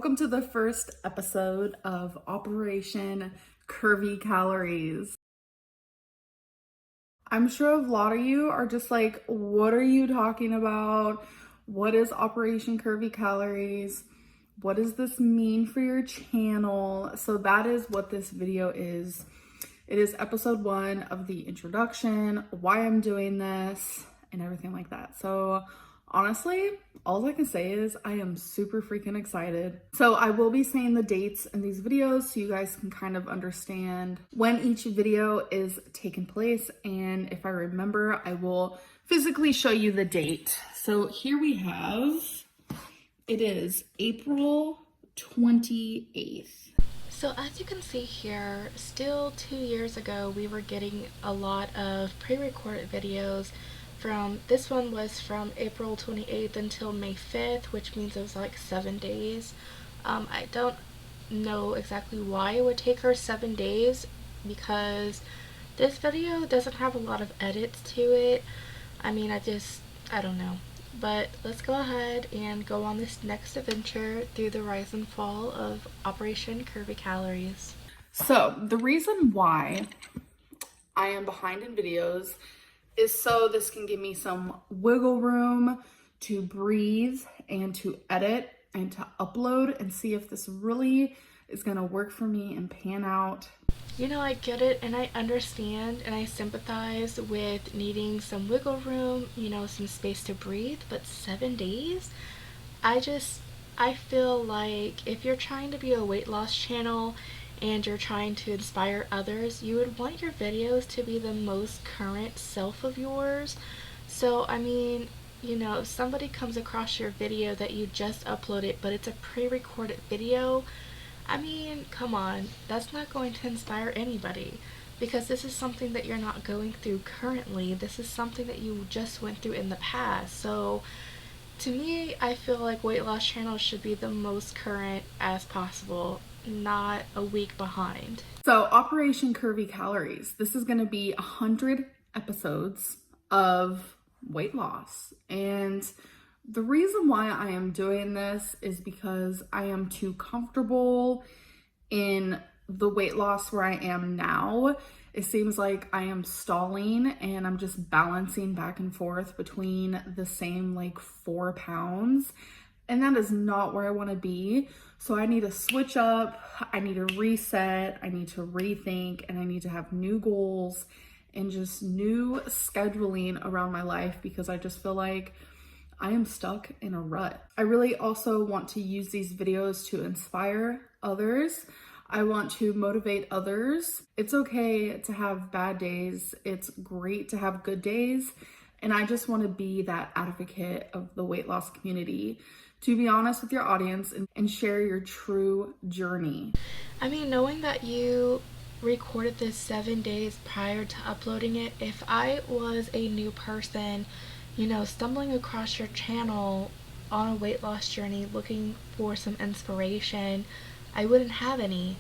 Welcome to the first episode of Operation Curvy Calories. I'm sure a lot of you are just like, what are you talking about? What is Operation Curvy Calories? What does this mean for your channel? So that is what this video is. It is episode 1 of the introduction, why I'm doing this, and everything like that. So honestly, all I can say is I am super freaking excited. So I will be saying the dates in these videos so you guys can kind of understand when each video is taking place. And if I remember, I will physically show you the date. So here we have, it is April 28th. So as you can see here, still 2 years ago, we were getting a lot of pre-recorded videos from, this one was from April 28th until May 5th, which means it was like 7 days. I don't know exactly why it would take her 7 days, because this video doesn't have a lot of edits to it. I mean, I don't know. But let's go ahead and go on this next adventure through the rise and fall of Operation Curvy Calories. So the reason why I am behind in videos is so this can give me some wiggle room to breathe and to edit and to upload and see if this really is gonna work for me and pan out. You know, I get it and I understand and I sympathize with needing some wiggle room, you know, some space to breathe, but 7 days? I feel like if you're trying to be a weight loss channel and you're trying to inspire others, you would want your videos to be the most current self of yours. So, I mean, you know, if somebody comes across your video that you just uploaded, but it's a pre-recorded video, I mean, come on, that's not going to inspire anybody, because this is something that you're not going through currently. This is something that you just went through in the past. So to me, I feel like weight loss channels should be the most current as possible, not a week behind. So Operation Curvy Calories, this is going to be 100 episodes of weight loss. And the reason why I am doing this is because I am too comfortable in the weight loss where I am now. It seems like I am stalling and I'm just balancing back and forth between the same like 4 pounds. And that is not where I want to be. So I need to switch up, I need to reset, I need to rethink, and I need to have new goals and just new scheduling around my life, because I just feel like I am stuck in a rut. I really also want to use these videos to inspire others. I want to motivate others. It's okay to have bad days. It's great to have good days. And I just want to be that advocate of the weight loss community, to be honest with your audience and share your true journey. I mean, knowing that you recorded this 7 days prior to uploading it, if I was a new person, you know, stumbling across your channel on a weight loss journey looking for some inspiration, I wouldn't have any,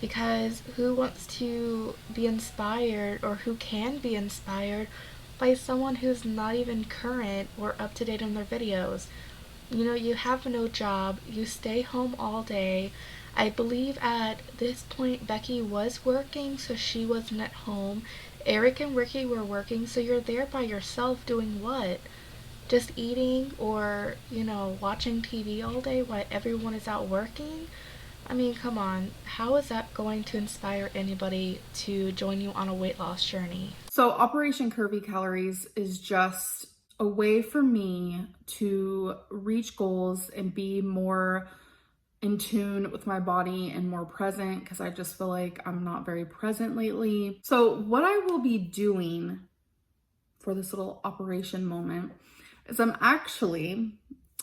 because who wants to be inspired, or who can be inspired by someone who's not even current or up to date on their videos? You know, you have no job, you stay home all day. I believe at this point Becky was working, so she wasn't at home. Eric and Ricky were working, so you're there by yourself doing what? Just eating, or, you know, watching TV all day while everyone is out working? I mean, come on, how is that going to inspire anybody to join you on a weight loss journey? So Operation Curvy Calories is just a way for me to reach goals and be more in tune with my body and more present, because I just feel like I'm not very present lately. So what I will be doing for this little operation moment is I'm actually,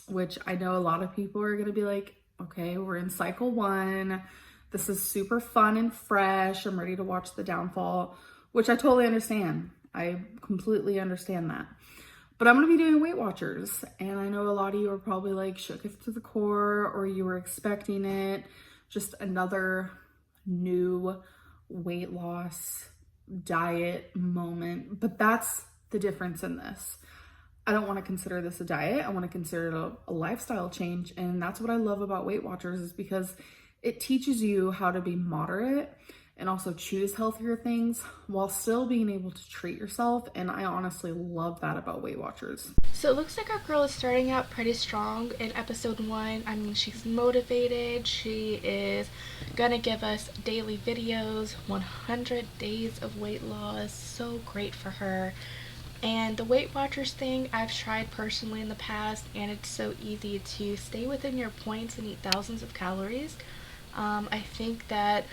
which I know a lot of people are going to be like, okay, we're in cycle 1. This is super fun and fresh. I'm ready to watch the downfall, which I totally understand. I completely understand that. But I'm going to be doing Weight Watchers, and I know a lot of you are probably like shook to the core, or you were expecting it, just another new weight loss diet moment. But that's the difference in this. I don't want to consider this a diet. I want to consider it a lifestyle change. And that's what I love about Weight Watchers, is because it teaches you how to be moderate and also choose healthier things while still being able to treat yourself. And I honestly love that about Weight Watchers. So it looks like our girl is starting out pretty strong in episode 1. I mean, she's motivated. She is gonna give us daily videos, 100 days of weight loss. So great for her. And the Weight Watchers thing, I've tried personally in the past, and it's so easy to stay within your points and eat thousands of calories. I think that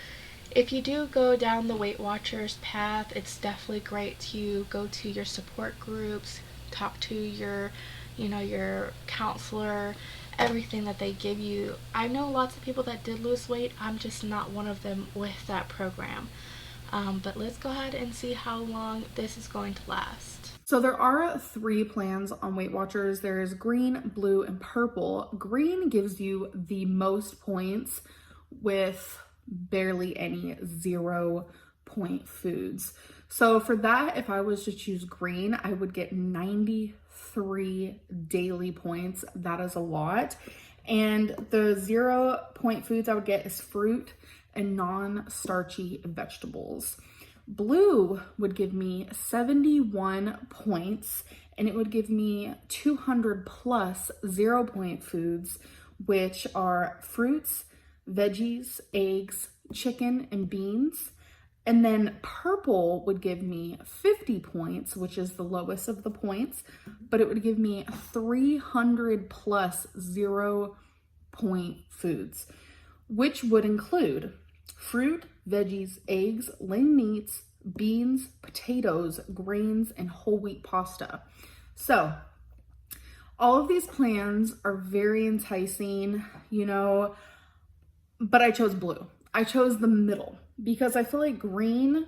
if you do go down the Weight Watchers path, it's definitely great to go to your support groups, talk to your counselor, everything that they give you. I know lots of people that did lose weight. I'm just not one of them with that program. But let's go ahead and see how long this is going to last. So there are 3 plans on Weight Watchers. There is green, blue, and purple. Green gives you the most points with barely any 0-point foods. So for that, if I was to choose green, I would get 93 daily points. That is a lot. And the 0-point foods I would get is fruit and non-starchy vegetables. Blue would give me 71 points, and it would give me 200 plus 0-point foods, which are fruits, veggies, eggs, chicken, and beans. And then purple would give me 50 points, which is the lowest of the points, but it would give me 300 plus 0-point foods, which would include fruit, veggies, eggs, lean meats, beans, potatoes, grains, and whole wheat pasta. So all of these plans are very enticing, but I chose blue. I chose the middle because I feel like green,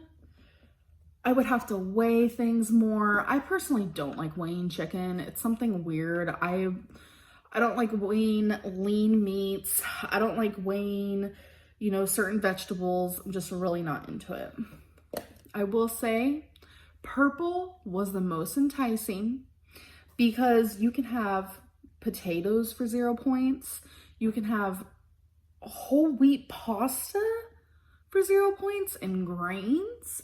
I would have to weigh things more. I personally don't like weighing chicken. It's something weird. I don't like weighing lean meats. I don't like weighing certain vegetables. I'm just really not into it. I will say purple was the most enticing because you can have potatoes for 0 points. You can have whole wheat pasta for 0 points and grains.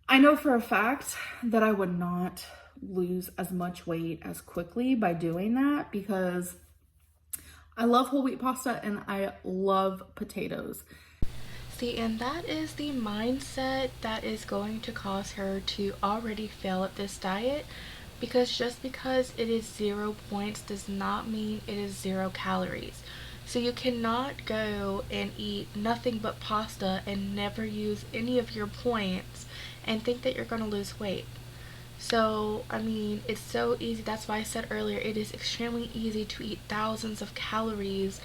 I know for a fact that I would not lose as much weight as quickly by doing that because I love whole wheat pasta and I love potatoes. See, and that is the mindset that is going to cause her to already fail at this diet, because just because it is 0 points does not mean it is 0 calories. So you cannot go and eat nothing but pasta and never use any of your points and think that you're going to lose weight. So, I mean, it's so easy. That's why I said earlier, it is extremely easy to eat thousands of calories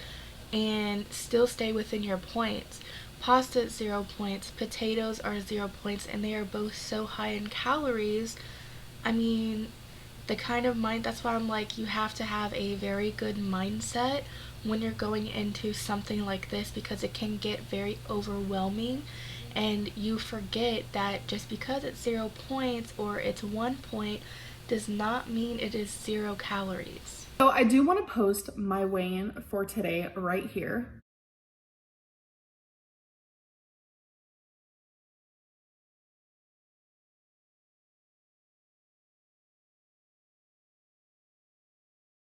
and still stay within your points. Pasta is 0 points, potatoes are 0 points, and they are both so high in calories. I mean, that's why I'm like, you have to have a very good mindset when you're going into something like this, because it can get very overwhelming. And you forget that just because it's 0 points or it's 1 point does not mean it is 0 calories. So I do want to post my weigh-in for today right here.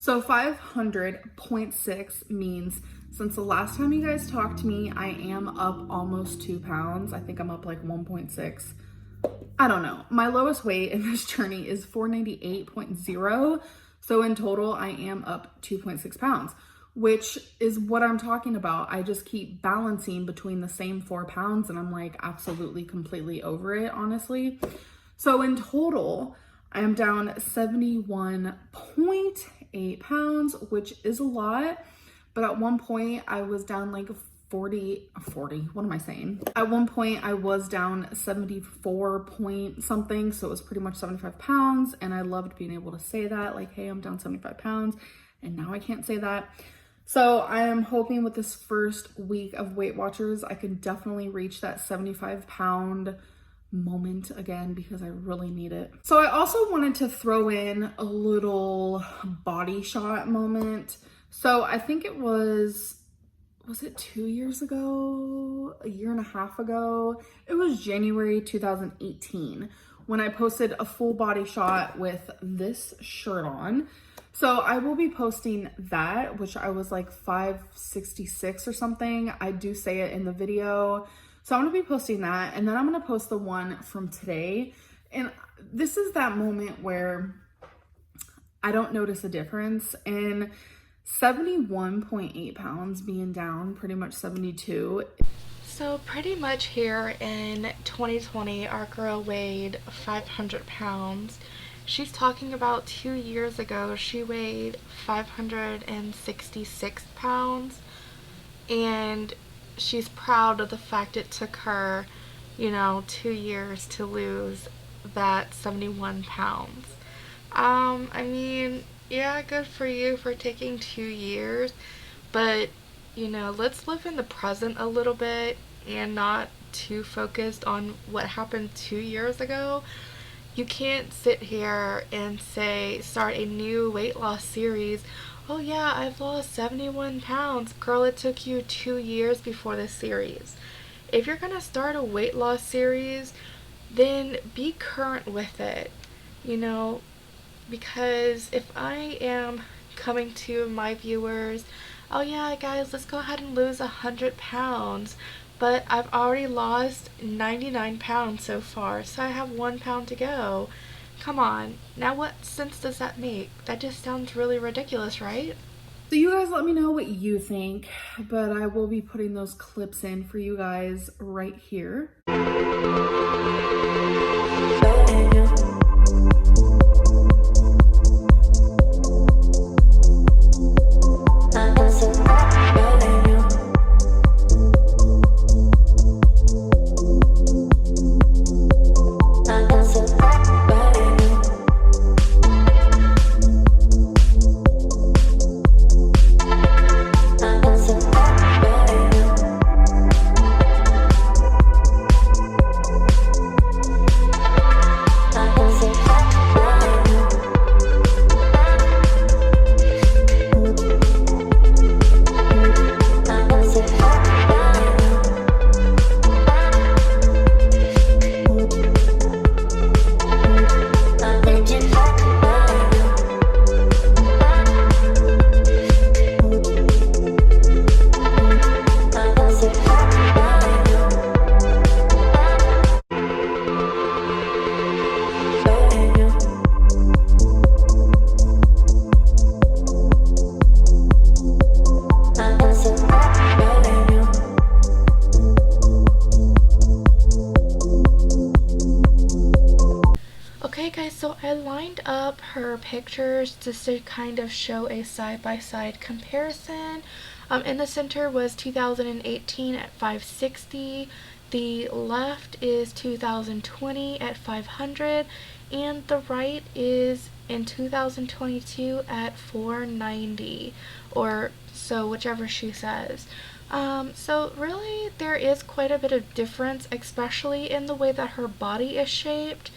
So 500.6 means since the last time you guys talked to me, I am up almost 2 pounds. I think I'm up like 1.6. I don't know. My lowest weight in this journey is 498.0. So in total, I am up 2.6 pounds, which is what I'm talking about. I just keep balancing between the same 4 pounds and I'm like absolutely completely over it, honestly. So in total, I am down 71.8 pounds, which is a lot. But at one point I was down like 40, what am I saying? At one point I was down 74 point something. So it was pretty much 75 pounds. And I loved being able to say that, like, hey, I'm down 75 pounds. And now I can't say that. So I am hoping with this first week of Weight Watchers, I can definitely reach that 75 pound moment again because I really need it. So I also wanted to throw in a little body shot moment. So I think it was it 2 years ago, a year and a half ago? It was January 2018 when I posted a full body shot with this shirt on. So I will be posting that, which I was like 566 or something. I do say it in the video. So I'm gonna be posting that, and then I'm gonna post the one from today. And this is that moment where I don't notice a difference. And 71.8 pounds being down, pretty much 72. So pretty much here in 2020, our girl weighed 500 pounds. She's talking about 2 years ago, she weighed 566 pounds. And she's proud of the fact it took her, 2 years to lose that 71 pounds. I mean, yeah, good for you for taking 2 years, but, let's live in the present a little bit and not too focused on what happened 2 years ago. You can't sit here and start a new weight loss series. Oh yeah, I've lost 71 pounds. Girl, it took you 2 years before this series. If you're gonna start a weight loss series, then be current with it, because if I am coming to my viewers, oh yeah guys, let's go ahead and lose 100 pounds, but I've already lost 99 pounds so far, so I have 1 pound to go. Come on, now what sense does that make? That just sounds really ridiculous, right? So you guys let me know what you think, but I will be putting those clips in for you guys right here. Okay guys, so I lined up her pictures just to kind of show a side-by-side comparison. In the center was 2018 at 560, the left is 2020 at 500, and the right is in 2022 at 490, or so, whichever she says. So really there is quite a bit of difference, especially in the way that her body is shaped.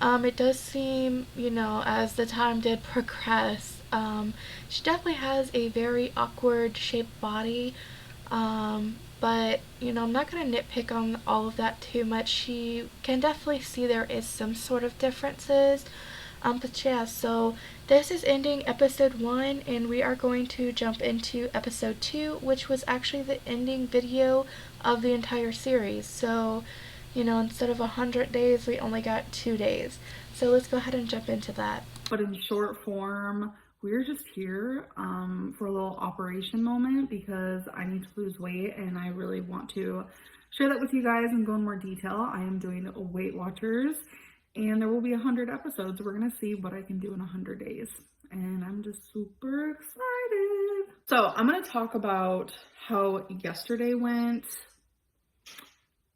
It does seem, as the time did progress, she definitely has a very awkward shaped body, but, I'm not going to nitpick on all of that too much. You can definitely see there is some sort of differences, but yeah, so this is ending episode 1, and we are going to jump into episode 2, which was actually the ending video of the entire series. So, instead of 100 days, we only got 2 days. So let's go ahead and jump into that. But in short form, we're just here for a little operation moment because I need to lose weight and I really want to share that with you guys and go in more detail. I am doing Weight Watchers and there will be 100 episodes. We're going to see what I can do in 100 days. And I'm just super excited. So I'm going to talk about how yesterday went.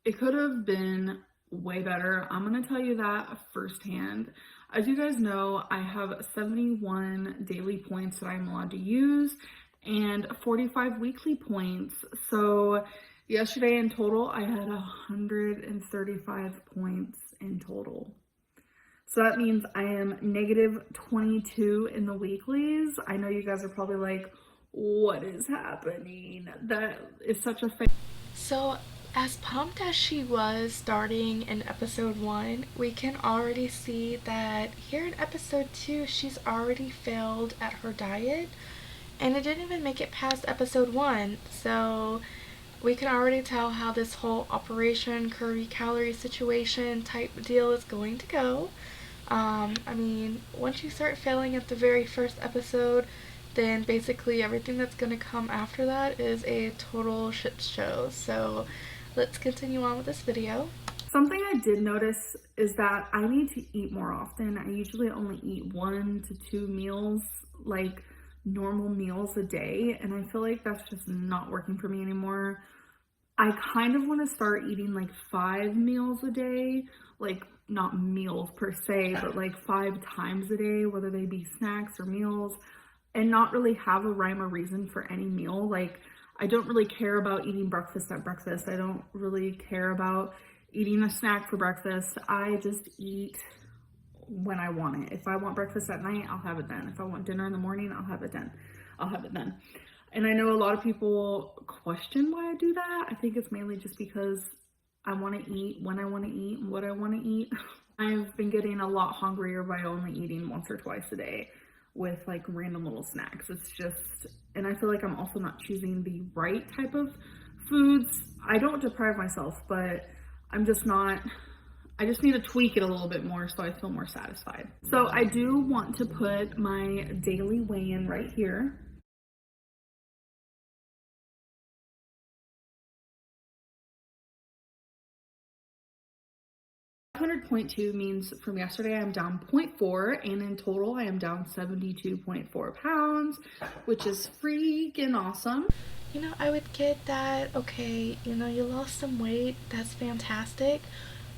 It could have been way better. I'm going to tell you that firsthand. As you guys know, I have 71 daily points that I'm allowed to use and 45 weekly points. So yesterday in total, I had 135 points in total. So that means I am negative 22 in the weeklies. I know you guys are probably like, what is happening? That is such a fail. So, as pumped as she was starting in episode 1, we can already see that here in episode 2, she's already failed at her diet, and it didn't even make it past episode 1. So, we can already tell how this whole Operation Curvy Calorie situation type deal is going to go. I mean, once you start failing at the very first episode, then basically everything that's going to come after that is a total shit show. So let's continue on with this video. Something I did notice is that I need to eat more often. I usually only eat 1 to 2 meals, like normal meals a day, and I feel like that's just not working for me anymore. I kind of want to start eating like 5 meals a day, like not meals per se, but like 5 times a day, whether they be snacks or meals, and not really have a rhyme or reason for any meal. Like, I don't really care about eating breakfast at breakfast. I don't really care about eating a snack for breakfast. I just eat when I want it. If I want breakfast at night, I'll have it then. If I want dinner in the morning, I'll have it then. And I know a lot of people question why I do that. I think it's mainly just because I want to eat when I want to eat and what I want to eat. I've been getting a lot hungrier by only eating once or twice a day with like random little snacks. It's just, and I feel like I'm also not choosing the right type of foods. I don't deprive myself, but I'm just not, I just need to tweak it a little bit more so I feel more satisfied. So I do want to put my daily weigh-in right here. 500.2 means from yesterday I'm down 0.4, and in total I am down 72.4 pounds, which is freaking awesome. You know, I would get that, okay, you know, you lost some weight, that's fantastic,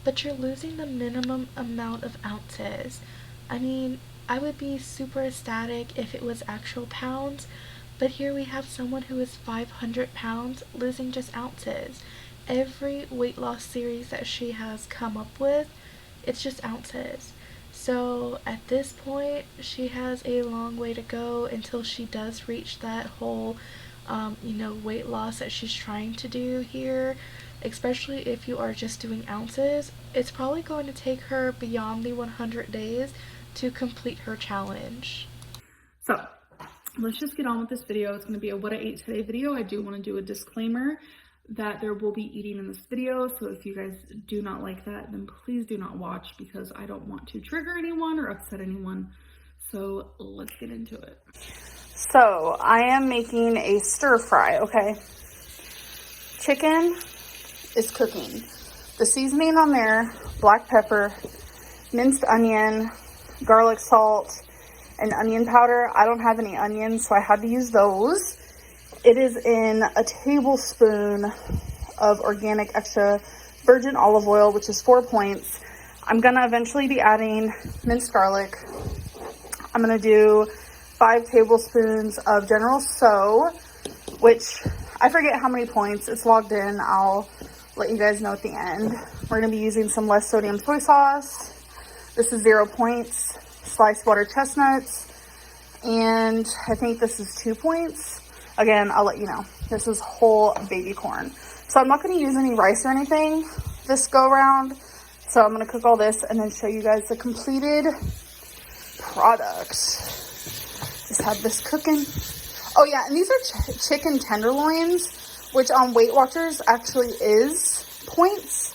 but you're losing the minimum amount of ounces. I mean, I would be super ecstatic if it was actual pounds, but here we have someone who is 500 pounds losing just ounces. Every weight loss series that she has come up with, it's just ounces. So at this point, she has a long way to go until she does reach that whole, weight loss that she's trying to do here. Especially if you are just doing ounces, it's probably going to take her beyond the 100 days to complete her challenge. So let's just get on with this video. It's going to be a what I ate today video. I do want to do a disclaimer that there will be eating in this video, so if you guys do not like that, then please do not watch, because I don't want to trigger anyone or upset anyone. So let's get into it. So I am making a stir fry, okay? Chicken is cooking. The seasoning on there, black pepper, minced onion, garlic salt, and onion powder. I don't have any onions, so I had to use those. It is in a tablespoon of organic extra virgin olive oil, which is 4 points. I'm gonna eventually be adding minced garlic. I'm gonna do 5 tablespoons of General So, which I forget how many points. It's logged in. I'll let you guys know at the end. We're gonna be using some less sodium soy sauce. This is 0 points. Sliced water chestnuts, and I think this is 2 points. Again, I'll let you know. This is whole baby corn. So I'm not going to use any rice or anything this go round. So I'm going to cook all this and then show you guys the completed product. Just have this cooking. Oh yeah, and these are chicken tenderloins, which on Weight Watchers actually is points.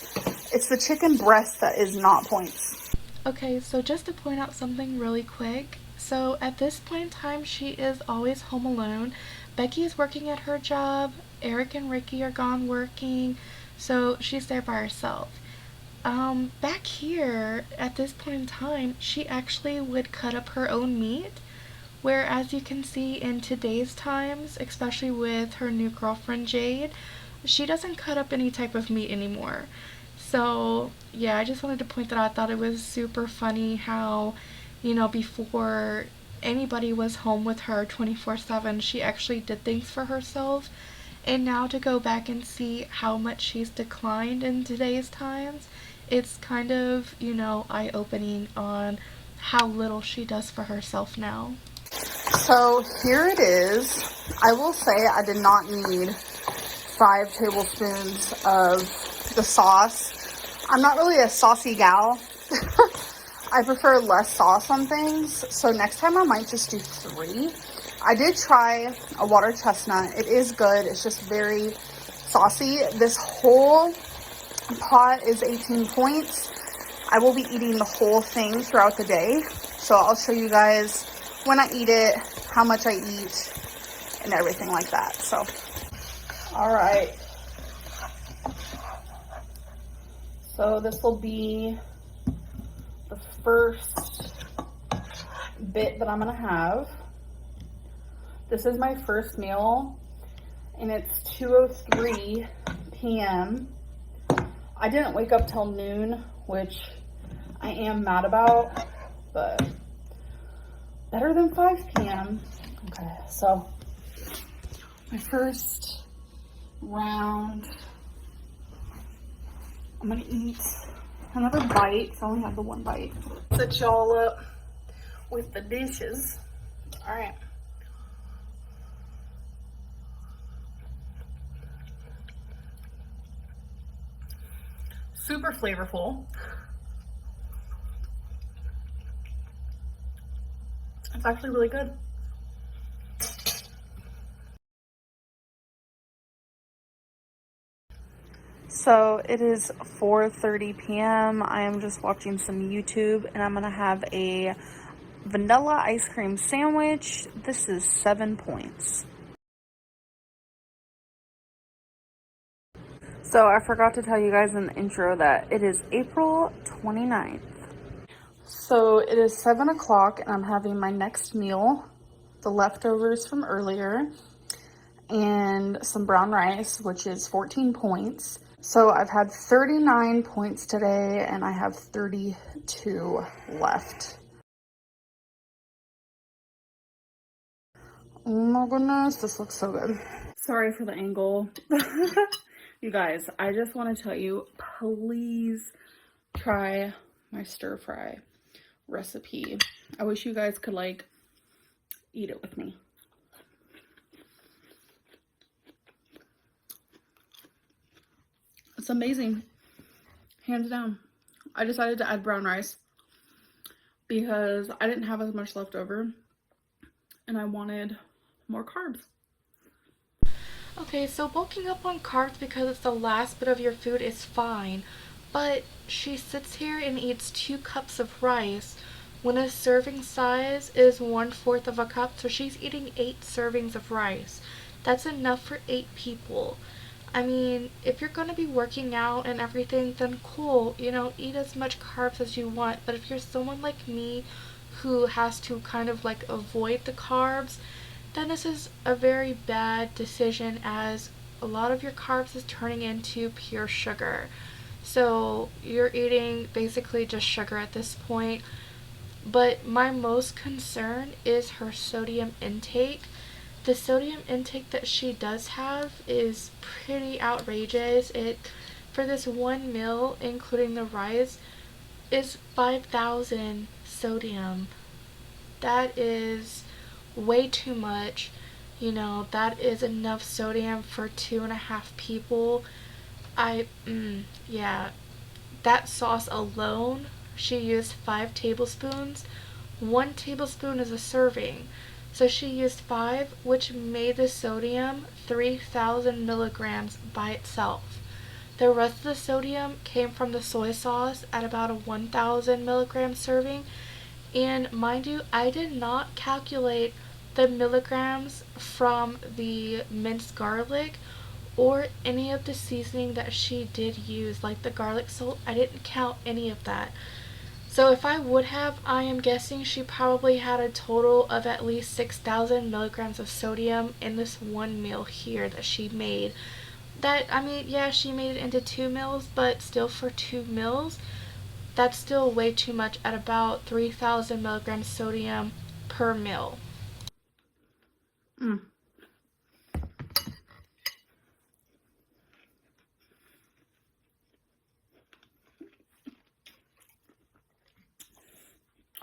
It's the chicken breast that is not points. Okay, so just to point out something really quick. So at this point in time, she is always home alone. Becky is working at her job. Eric and Ricky are gone working. So she's there by herself. Back here, at this point in time, she actually would cut up her own meat. Where, as you can see in today's times, especially with her new girlfriend Jade, she doesn't cut up any type of meat anymore. So yeah, I just wanted to point that out. I thought it was super funny how, before anybody was home with her 24/7, she actually did things for herself. And now to go back and see how much she's declined in today's times, it's kind of, eye-opening on how little she does for herself now. So here it is. I will say I did not need 5 tablespoons of the sauce. I'm not really a saucy gal. I prefer less sauce on things. So next time I might just do 3. I did try a water chestnut. It is good. It's just very saucy. This whole pot is 18 points. I will be eating the whole thing throughout the day. So I'll show you guys when I eat it, how much I eat, and everything like that. So, all right. So this will be the first bit that I'm gonna have. This is my first meal, and it's 2:03 p.m. I didn't wake up till noon, which I am mad about, but better than 5 p.m. Okay, so my first round, I'm gonna eat another bite, because I only have the one bite. Set y'all up with the dishes. All right. Super flavorful. It's actually really good. So it is 4:30 p.m. I am just watching some YouTube, and I'm gonna have a vanilla ice cream sandwich. This is 7 points. So I forgot to tell you guys in the intro that it is April 29th. So it is 7 o'clock, and I'm having my next meal, the leftovers from earlier, and some brown rice, which is 14 points. So I've had 39 points today, and I have 32 left. Oh my goodness, this looks so good. Sorry for the angle. You guys, I just want to tell you, please try my stir fry recipe. I wish you guys could like eat it with me. It's amazing, hands down. I decided to add brown rice because I didn't have as much left over and I wanted more carbs. Okay, so bulking up on carbs because it's the last bit of your food is fine, but she sits here and eats 2 cups of rice when a serving size is 1/4 of a cup, so she's eating 8 servings of rice. That's enough for 8 people. I mean, if you're going to be working out and everything, then cool, eat as much carbs as you want, but if you're someone like me who has to kind of like avoid the carbs, then this is a very bad decision, as a lot of your carbs is turning into pure sugar. So you're eating basically just sugar at this point. But my most concern is her sodium intake. The sodium intake that she does have is pretty outrageous. It, for this one meal, including the rice, is 5,000 sodium. That is way too much. That is enough sodium for 2.5 people. Yeah, that sauce alone, she used 5 tablespoons. 1 tablespoon is a serving. So she used 5, which made the sodium 3,000 milligrams by itself. The rest of the sodium came from the soy sauce at about a 1,000 milligram serving. And mind you, I did not calculate the milligrams from the minced garlic or any of the seasoning that she did use, like the garlic salt. I didn't count any of that. So if I would have, I am guessing she probably had a total of at least 6,000 milligrams of sodium in this one meal here that she made. Yeah, she made it into 2 meals, but still for 2 meals, that's still way too much at about 3,000 milligrams sodium per meal.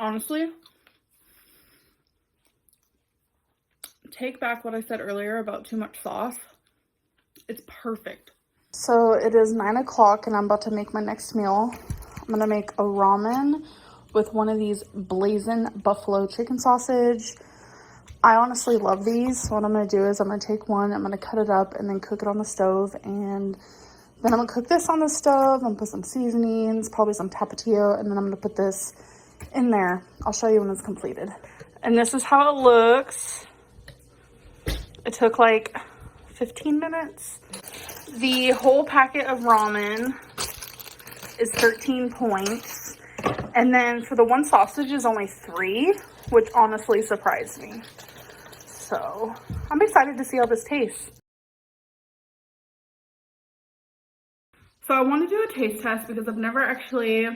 Honestly, take back what I said earlier about too much sauce. It's perfect. So it is 9 o'clock and I'm about to make my next meal. I'm gonna make a ramen with one of these blazing buffalo chicken sausage. I honestly love these. So what I'm gonna do is I'm gonna take one, I'm gonna cut it up and then cook it on the stove, and then I'm gonna cook this on the stove. I'm gonna put some seasonings, probably some tapatio, and then I'm gonna put this in there. I'll show you when it's completed. And this is how it looks. It took like 15 minutes. The whole packet of ramen is 13 points. And then for the one sausage is only 3, which honestly surprised me. So I'm excited to see how this tastes. So I want to do a taste test because I've never actually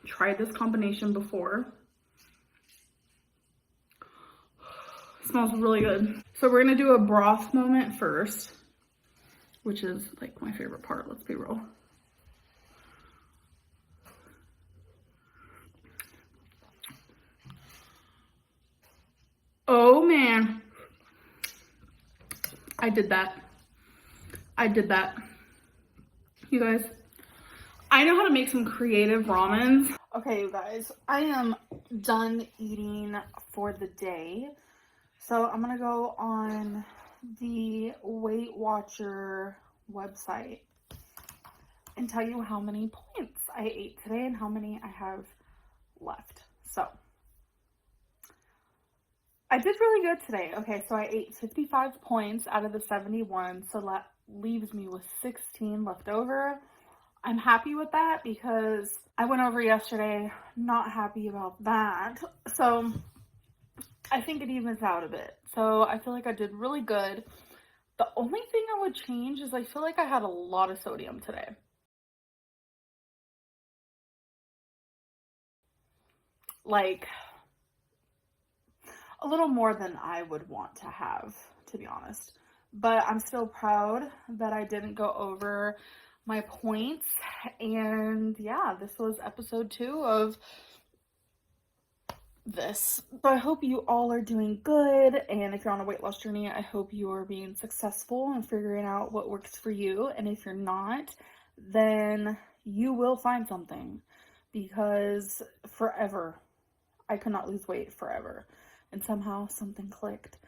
tried this combination before. It smells really good. So we're going to do a broth moment first, which is like my favorite part, let's be real. Oh man, I did that. You guys, I know how to make some creative ramens. Okay, you guys, I am done eating for the day. So I'm gonna go on the Weight Watcher website and tell you how many points I ate today and how many I have left. So I did really good today. Okay, so I ate 55 points out of the 71, so that leaves me with 16 left over. I'm happy with that because I went over yesterday not happy about that. So I think it evens out a bit. So I feel like I did really good. The only thing I would change is I feel like I had a lot of sodium today. Like a little more than I would want to have, to be honest. But I'm still proud that I didn't go over my points. And yeah, this was episode 2 of this. So I hope you all are doing good. And if you're on a weight loss journey, I hope you are being successful and figuring out what works for you. And if you're not, then you will find something, because forever, I could not lose weight forever. And somehow something clicked.